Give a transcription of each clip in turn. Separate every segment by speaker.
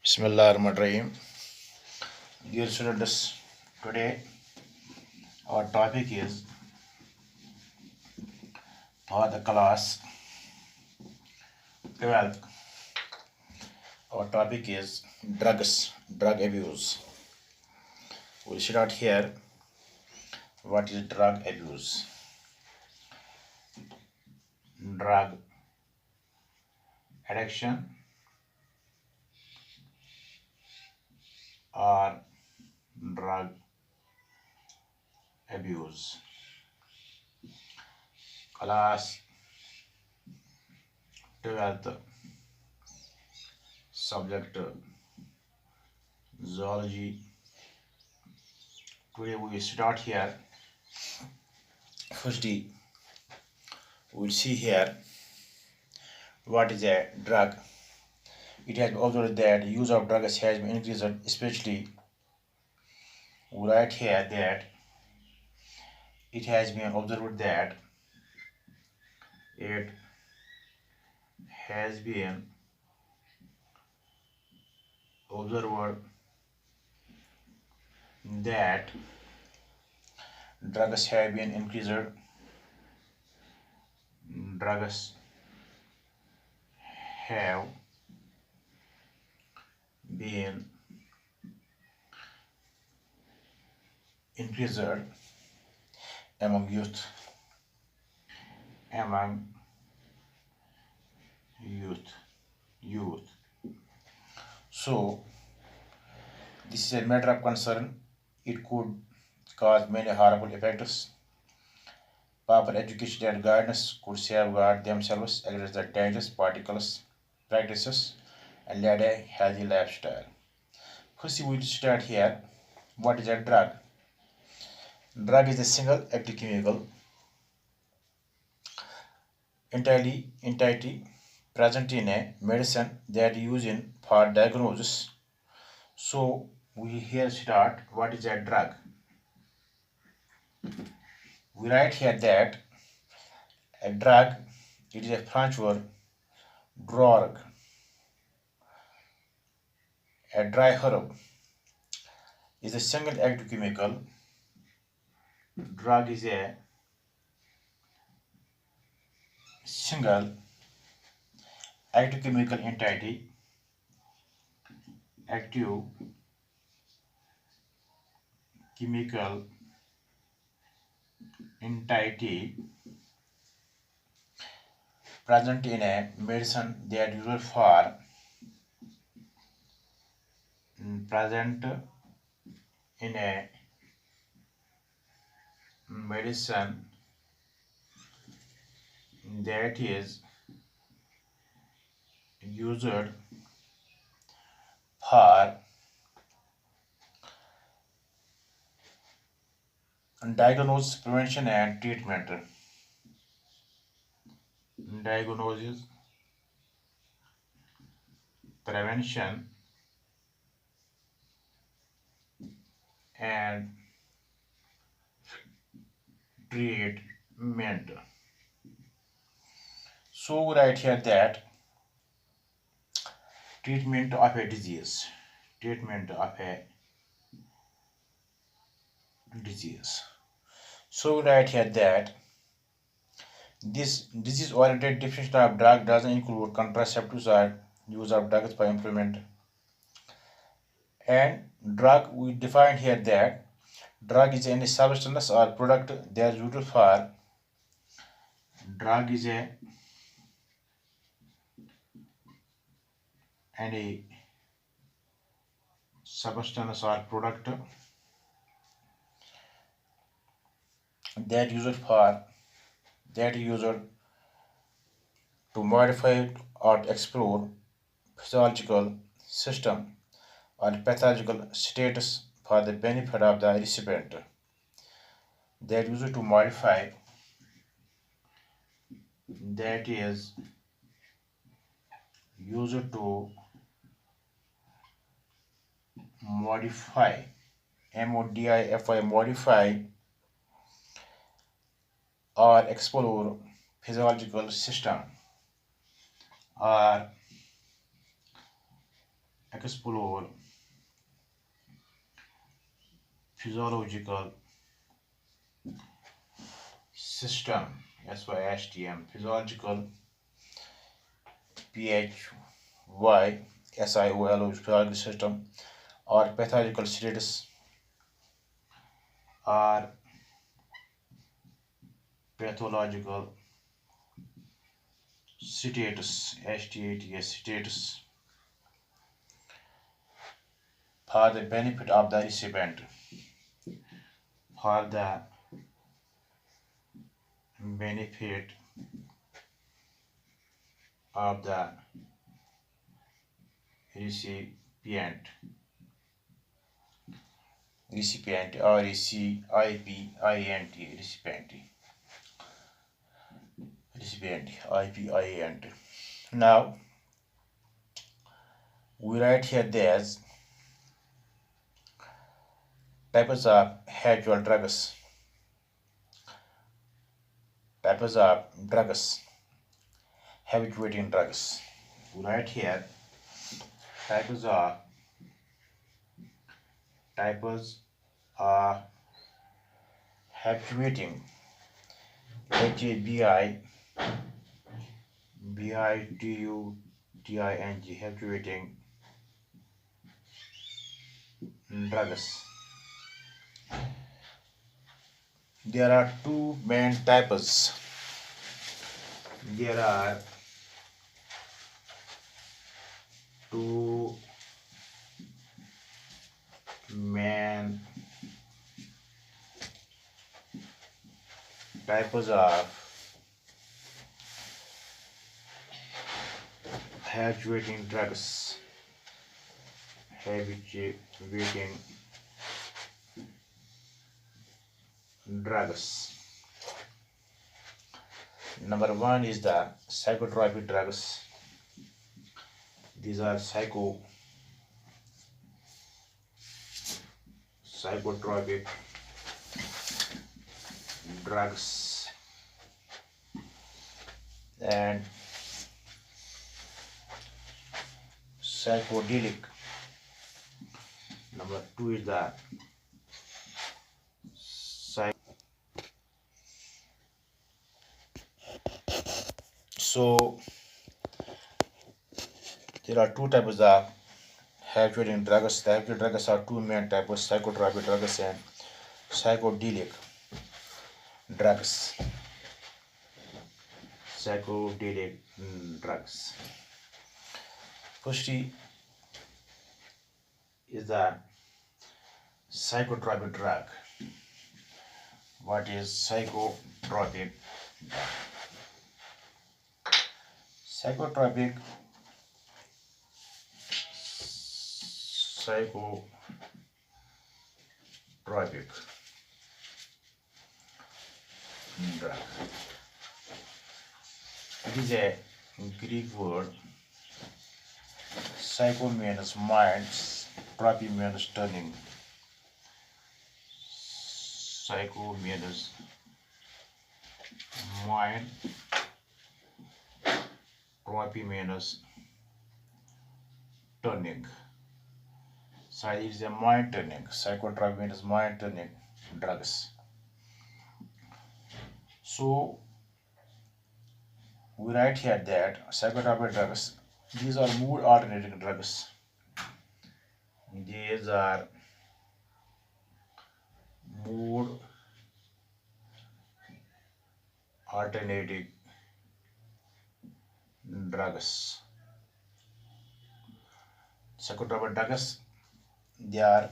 Speaker 1: Bismillahirrahmanirrahim. Dear students, today our topic is for the class 12th. Our topic is drug abuse. We'll start here. What is drug abuse? Drug addiction or drug abuse. Class 12th, subject zoology. Today we will start here. Firstly, we'll see here what is a drug. It has been observed that use of drugs has been increased, especially we write here that it has been observed that it has been observed that drugs have been increased. Drugs have been increased among youth. Among youth. So this is a matter of concern. It could cause many harmful effects. Proper education and guidance could safeguard themselves against the dangerous particles practices and lead a healthy lifestyle. First, we will start here. What is a drug? Drug is a single active chemical entity present in a medicine that is used for diagnosis. So we here start. What is a drug? We write here that a drug, it is a French word drug, a dry herb, is a single active chemical. Drug is a single active chemical entity, active chemical entity present in a medicine that used for present in a medicine that is used for diagnosis, prevention, and treatment. Diagnosis, prevention, and treatment. So we write here that treatment of a disease. Treatment of a disease. So we write here that this disease-oriented definition of drug doesn't include contraceptives or use of drugs for improvement. And drug, we define here that drug is any substance or product that is used for. Drug is any substance or product that used for that used to modify or explore physiological system or pathological status for the benefit of the recipient. That used to modify, that is used to modify, modify or explore physiological system or explore physiological system, SYSTM, physiological PHYSIOLO, physiological system, or pathological status, or pathological status, STATS status, for the benefit of the recipient, for the benefit of the recipient, recipient, RECIPIENT, recipient, recipient, IPIENT. Now we write here there's types of habitual drugs, types of drugs, habituating drugs. We write here types of habituating, HABIBITUTING, habituating drugs. There are two main types. There are two main types of habituating drugs. Habituating drugs. Number one is the psychotropic drugs. These are psychotropic drugs, and psychedelic. Number two is the so there are two types of habituating drugs. The habituating drugs are two main types: psychotropic drugs and psychedelic drugs. Psychedelic drugs. Firstly is the psychotropic drug. What is psychotropic? Psychotropic drug. It is a Greek word. Psycho means mind, tropy means turning. Psycho means mind, tropy means turning. So it is a mind turning. Psychotropy means mind turning drugs. So we write here that psychotropic drugs, these are mood alternating drugs. These are mood alternating drugs. Psychotropic drugs, they are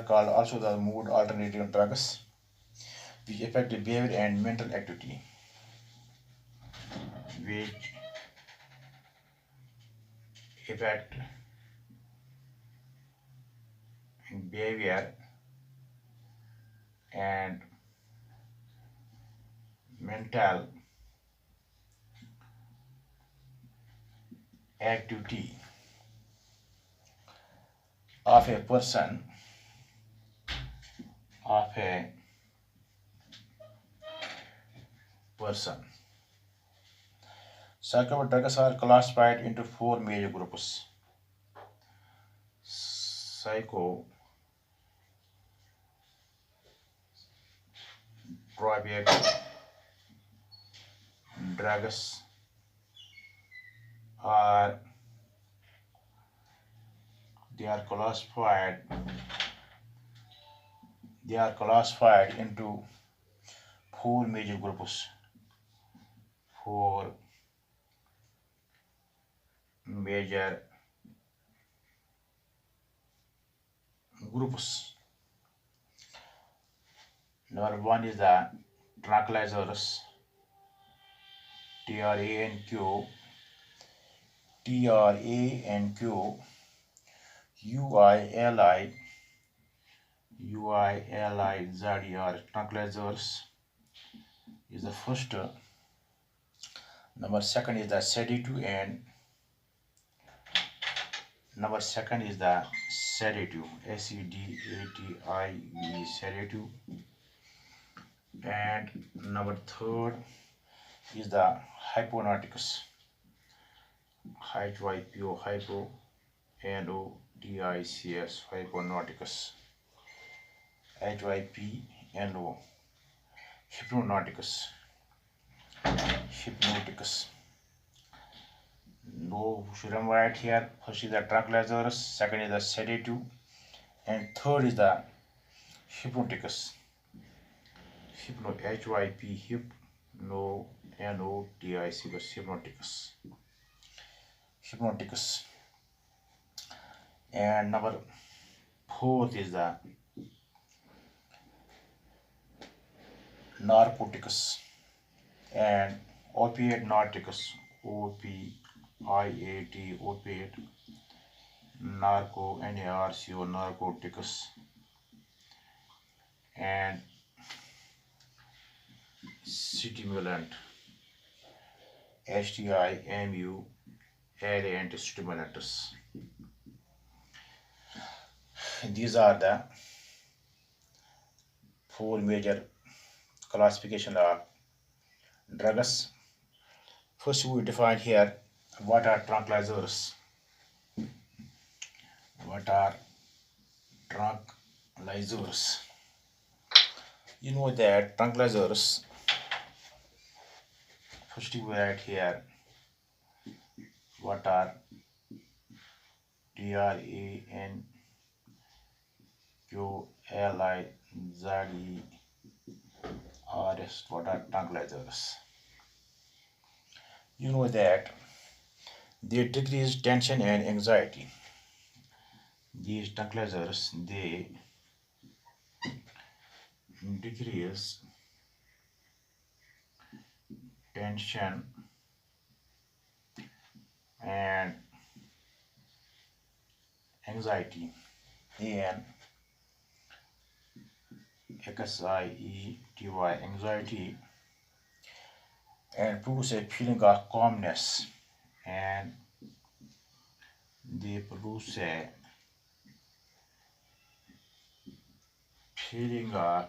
Speaker 1: called also the mood alternating drugs, which affect the behavior and mental activity, which affect behavior and mental activity of a person, Psychotropic drugs are classified into four major groups. psychotropic drugs are they are classified into four major groups. Four major groups. Number one is the tranquilizers, TRANQ, TRANQ, UILI, UILIZR tranquilizers is the first. Number second is the sedative and number second is the sedative, SEDATIV sedative, and number third is the hypnoticus, HYPO, hypo, NOTICS, hypnoticus, HYPNO, hypnoticus, hypnoticus. No, should remember right here. First is the tranquilizers, second is the sedative, and third is the hypnoticus. HYP, hypno, NOTICS, hypnoticus. Hypnoticus. And number fourth is the narcoticus and opiate narcoticus, OPIAT, opiate, narco, NARCO, narcoticus, and stimulant, STIMULANT, stimulants. These are the four major classification of drugs. First, we define here what are tranquilizers. What are tranquilizers? You know that tranquilizers. First, we write here what are TRANQLIZERS. What are tranquilizers? You know that they decrease tension and anxiety. These tranquilizers, they decrease tension and anxiety, ANXIETY, anxiety, and produce a feeling of calmness, and they produce a feeling of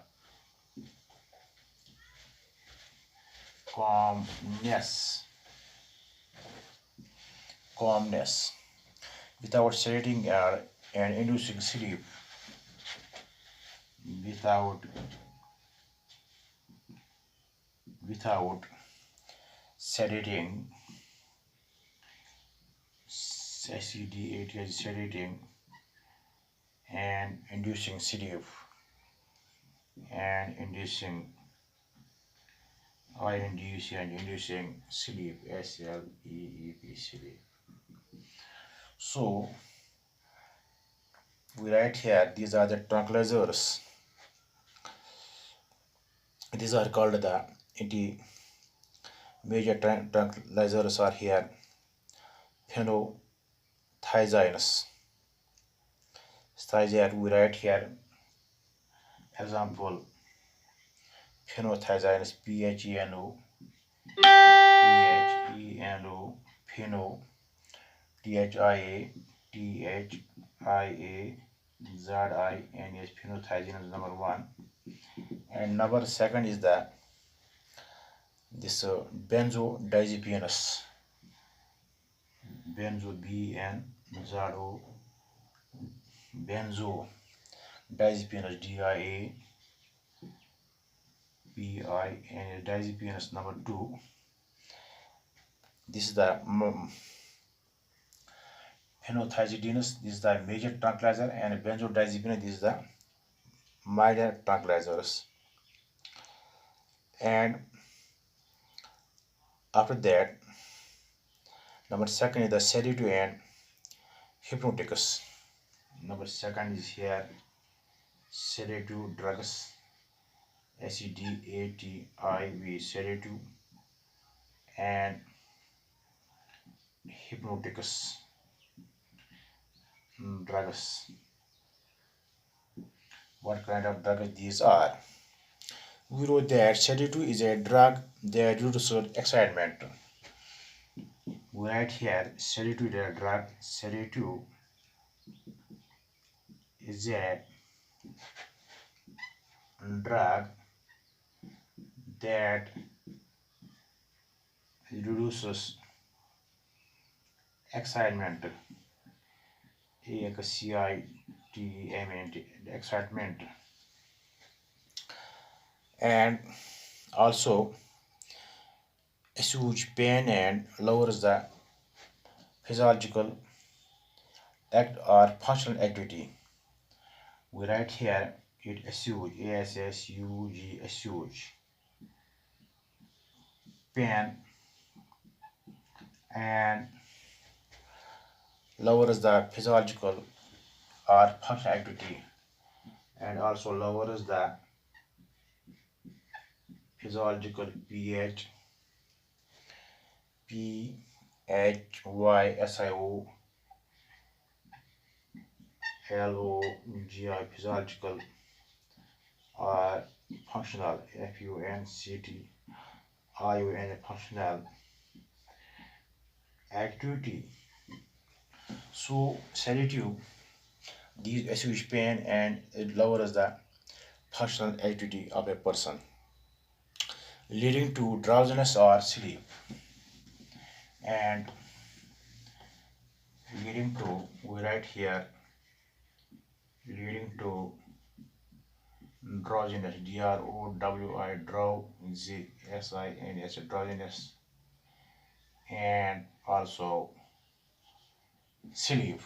Speaker 1: calmness without sedating and inducing sleep, without sedating, sedating and inducing sleep, and inducing sleep, SLEEP, sleep. So we write here these are the tranquilizers. These are called the major tranquilizers are here phenothiazines. We write here example phenothiazines, PHENO, pheno, THIAZINS, phenothiazine is number one, and number second is the this benzodiazepines, benzo, benzodiazepines, diazepines, diazepines number 2. This is the phenothiazidines, this is the major tranquilizer, and benzodiazepine, this is the minor tranquilizers. And after that, number second is the sedative and hypnotics. Number second is here sedative drugs, sedative, sedative, and hypnotics drugs. What kind of drugs these are? We wrote that sedative is a drug that reduces excitement. We write here sedative is a drug. Sedative is a drug that reduces excitement. Excitement, and also assuage pain and lowers the physiological act or functional activity. We write here it assuage, ASSUG, assuage pain and lowers the physiological or functional activity, and also lowers the physiological pH, PHYSIO LOGI, physiological or functional, FUNCTION, functional activity. So sedative, these assuage pain and it lowers the functional activity of a person, leading to drowsiness or sleep, and leading to, we write here, leading to drowsiness, DROWI, drowsiness, drowsiness, and also sleep.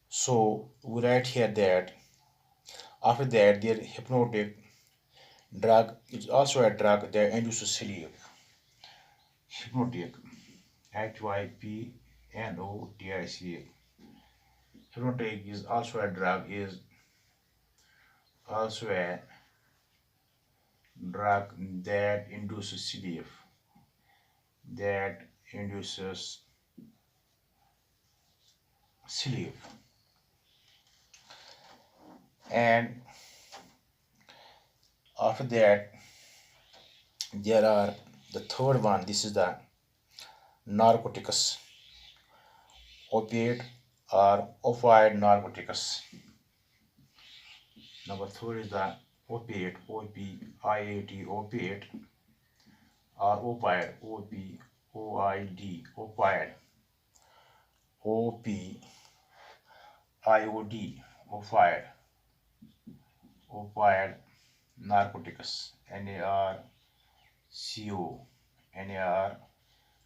Speaker 1: So we write here that after that their hypnotic drug is also a drug that induces sleep. Hypnotic, HYPNOTIC. Hypnotic is also a drug, is also a drug that induces sleep, that induces sleep. And after that there are the third one, this is the narcotics, opiate or opioid narcotics. Number three is the opiate, OPIAT, opiate, or opioid, OPOID, opioid, OPIOD, opioid, opioid narcotics, NARCO, NAR,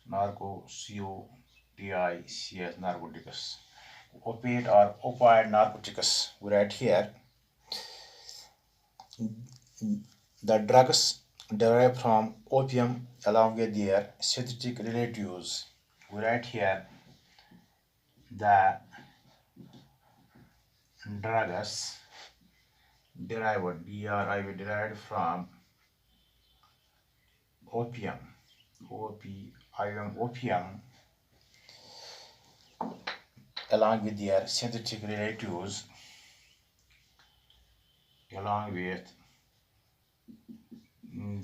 Speaker 1: narco, COTICS, narcotics. Opiate or opioid narcotics, we write here the drugs derived from opium along with their synthetic relatives. We write here the drugs derived from opium, opium along with their synthetic relatives, along with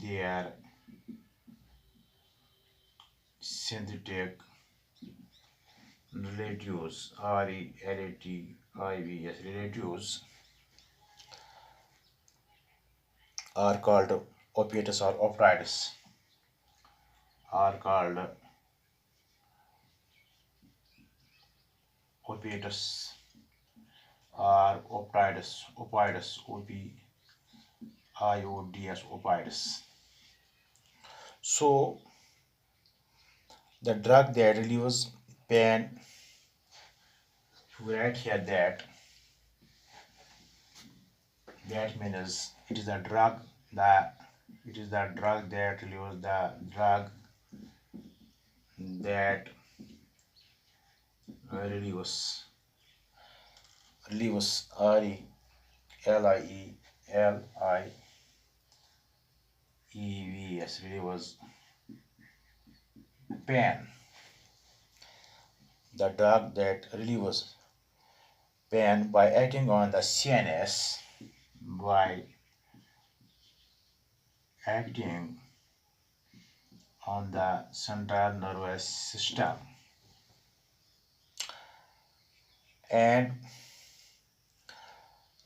Speaker 1: their synthetic relatives, relatives, are called opiates or opioids, opiates or opioids, opioids. So the drug that relieves pain, right here that means it is the drug that relieves that relieves relieves pain. The drug that relieves pain by acting on the CNS, by acting on the central nervous system, and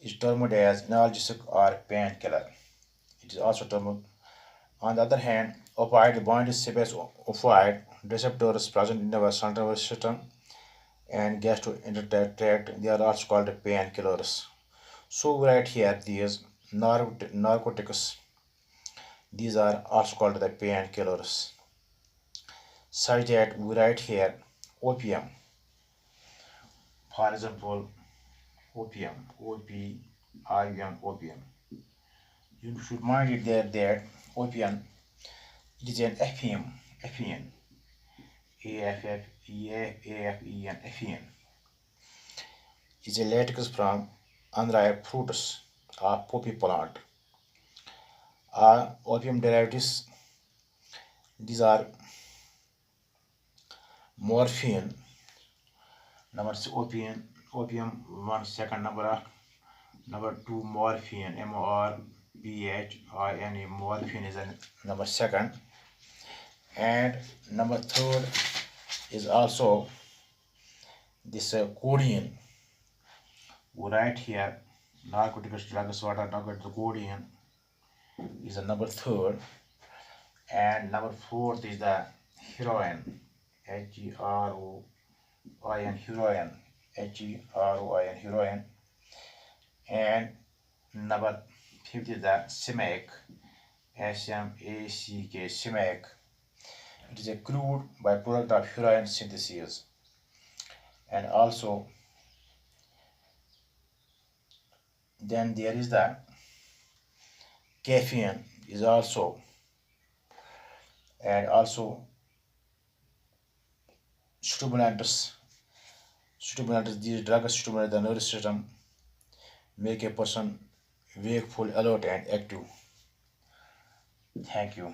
Speaker 1: is termed as analgesic or painkiller. It is also termed. On the other hand, opioid binds opioid receptors present in our central nervous system and gastrointestinal tract. They are also called painkillers. So right here, these narcotics, these are also called the painkillers. Such that we write here opium. For example, opium, opium. You should mind it there that opium, it is an Ephene, Ephene, is a latex from unripe fruits or poppy plant. Opium derivatives, these are morphine, number opium, one second number two morphine, morphine, morphine is a number second, and number third is also this codeine. We write here narcotics drugs, what are narcotics? Codeine is the number third, and number fourth is the heroin, heroin, heroin, and number fifth is the SMAC, SMAC. It is a crude byproduct of heroin synthesis, and also then there is the caffeine is also, and also stimulants. These drugs stimulate the nervous system, make a person wakeful, alert, and active. Thank you.